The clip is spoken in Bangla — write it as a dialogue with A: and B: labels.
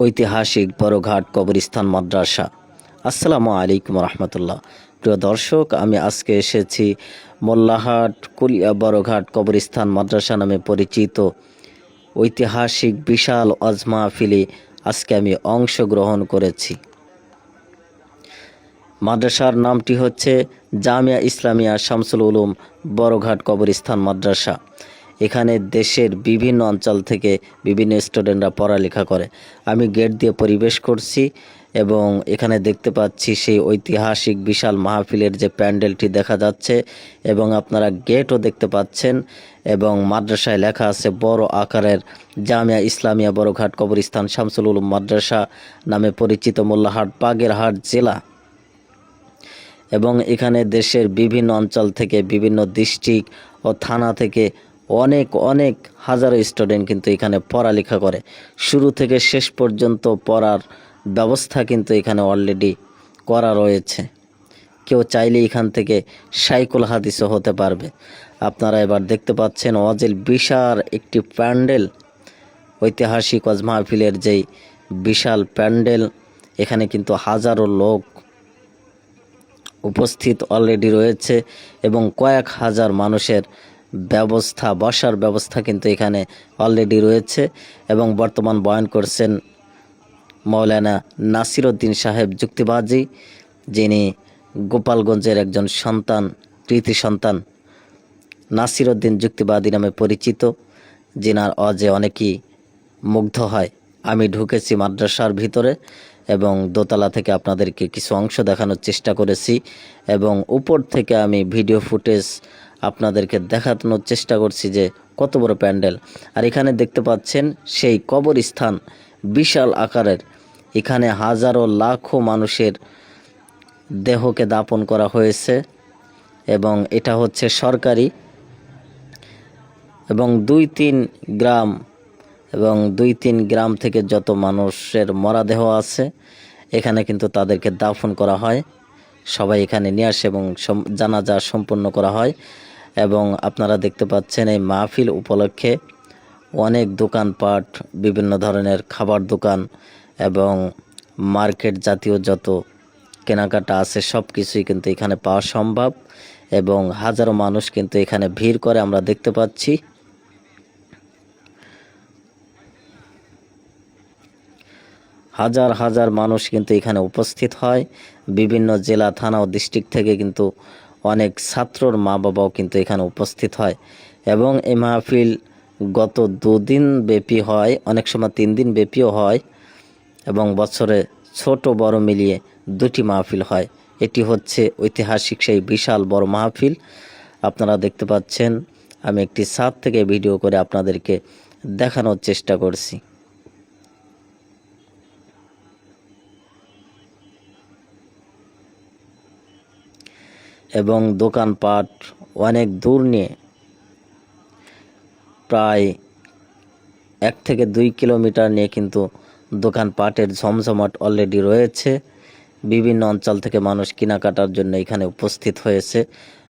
A: ঐতিহাসিক বড়ঘাট কবরস্থান মাদ্রাসা। আসসালামু আলাইকুম রহমতুল্লাহ। প্রিয় দর্শক, আমি আজকে এসেছি মোল্লাহাট কুলিয়া বড়ঘাট কবরস্থান মাদ্রাসা নামে পরিচিত ঐতিহাসিক বিশাল ওয়াজ মাহফিলে আজকে আমি অংশগ্রহণ করেছি। মাদ্রাসার নামটি হচ্ছে জামিয়া ইসলামিয়া শামসুল উলুম বড়ঘাট কবরস্থান মাদ্রাসা। এখানে দেশের বিভিন্ন অঞ্চল থেকে বিভিন্ন স্টুডেন্টরা পড়ালেখা করে। আমি গেট দিয়ে পরিবেশ করছি এবং এখানে দেখতে পাচ্ছি সেই ঐতিহাসিক বিশাল মাহফিলের যে প্যান্ডেলটি দেখা যাচ্ছে এবং আপনারা গেটও দেখতে পাচ্ছেন এবং মাদ্রাসায় লেখা আছে বড় আকারের জামিয়া ইসলামিয়া বড়ঘাট কবরস্থান শামসুল উলুম মাদ্রাসা নামে পরিচিত মোল্লাহাট বাগেরহাট জেলা। এবং এখানে দেশের বিভিন্ন অঞ্চল থেকে বিভিন্ন ডিস্ট্রিক্ট ও থানা থেকে অনেক হাজারো স্টুডেন্ট কিন্তু এখানে পড়ালেখা করে। শুরু থেকে শেষ পর্যন্ত পড়ার ব্যবস্থা কিন্তু এখানে অলরেডি করা রয়েছে। কেউ চাইলে এখান থেকে শাইখুল হাদিসও হতে পারবে। আপনারা এবার দেখতে পাচ্ছেন ওয়াজের বিশাল একটি প্যান্ডেল, ঐতিহাসিক ওয়াজ মাহফিলের যেই বিশাল প্যান্ডেল, এখানে কিন্তু হাজারো লোক উপস্থিত অলরেডি রয়েছে এবং কয়েক হাজার মানুষের ব্যবস্থা, বসার ব্যবস্থা কিন্তু এখানে অলরেডি রয়েছে। এবং বর্তমান বয়ান করছেন মৌলানা নাসিরউদ্দিন সাহেব যুক্তিবাদী, যিনি গোপালগঞ্জের একজন সন্তান, কৃতি সন্তান নাসিরউদ্দিন যুক্তিবাদী নামে পরিচিত, যিনার ওয়াজে অনেকেই মুগ্ধ হয়। আমি ঢুকেছি মাদ্রাসার ভিতরে এবং দোতলা থেকে আপনাদেরকে কিছু অংশ দেখানোর চেষ্টা করেছি এবং উপর থেকে আমি ভিডিও ফুটেজ আপনাদেরকে দেখানোর চেষ্টা করছি যে কত বড় প্যান্ডেল। আর এখানে দেখতে পাচ্ছেন সেই কবরস্থান বিশাল আকারের। এখানে হাজারো লাখো মানুষের দেহকে দাপন করা হয়েছে এবং এটা হচ্ছে সরকারি এবং দুই তিন গ্রাম থেকে যত মানুষের মরাদেহ আছে এখানে কিন্তু তাদেরকে দাফন করা হয়। সবাই এখানে নিয়ে আসে এবং জানাজা সম্পন্ন করা হয়। এবং আপনারা দেখতে পাচ্ছেন এই মাহফিল উপলক্ষে অনেক দোকানপাট, বিভিন্ন ধরনের খাবার দোকান এবং মার্কেট জাতীয় যত কেনাকাটা আছে সব কিছুই কিন্তু এখানে পাওয়া সম্ভব এবং হাজারো মানুষ কিন্তু এখানে ভিড় করে আমরা দেখতে পাচ্ছি। হাজার হাজার মানুষ কিন্তু এখানে উপস্থিত হয়। বিভিন্ন জেলা, থানা ও ডিস্ট্রিক্ট থেকে কিন্তু অনেক ছাত্রর মা বাবাও কিন্তু এখানে উপস্থিত হয় এবং এই মাহফিল গত 2 দিন ব্যাপী হয়, অনেক সময় 3 দিন ব্যাপীও হয় এবং বছরে ছোট বড় মিলিয়ে 2টি মাহফিল হয়। এটি হচ্ছে ঐতিহাসিক সেই বিশাল বড় মাহফিল। আপনারা দেখতে পাচ্ছেন আমি একটি ছাদ থেকে ভিডিও করে আপনাদেরকে দেখানোর চেষ্টা করছি। এবং দোকানপাট অনেক দূর নিয়ে, প্রায় 1 থেকে 2 কিলোমিটার নিয়ে কিন্তু দোকানপাটের ঝমঝমাট অলরেডি রয়েছে। বিভিন্ন অঞ্চল থেকে মানুষ কেনাকাটার জন্য এখানে উপস্থিত হয়েছে।